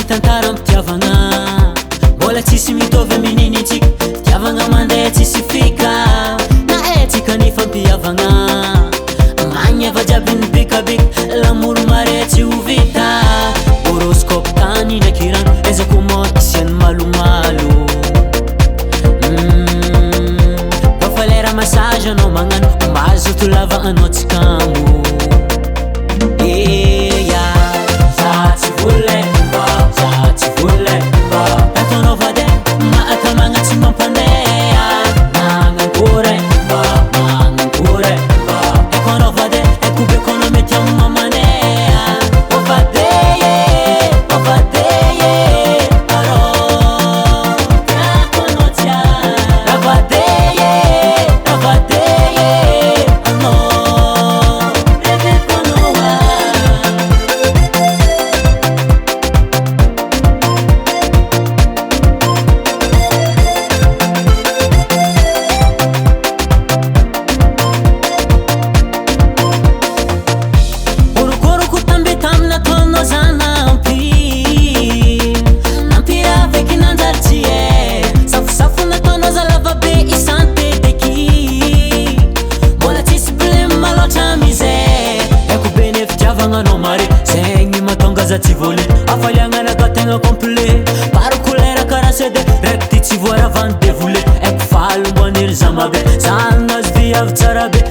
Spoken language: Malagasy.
tantara ampitiavagna mbola tsisy mitovy amin'initsika fitiavagna mandeha tsisy fika na etsika ny fampiavagna magneva jiaby ny bikabika l'amour mare tsy ho vita horoscope tany ndraiky rano ezako montisiany malomalo kofa lera massage anao magnano mazoto lava anao tsikamo tsy voly afaliagnanaka tegna complet parokolera karaha CD raiky ty tsy voaravany devoule aiko falo mboaniry za mabe zanazy viavy tsara be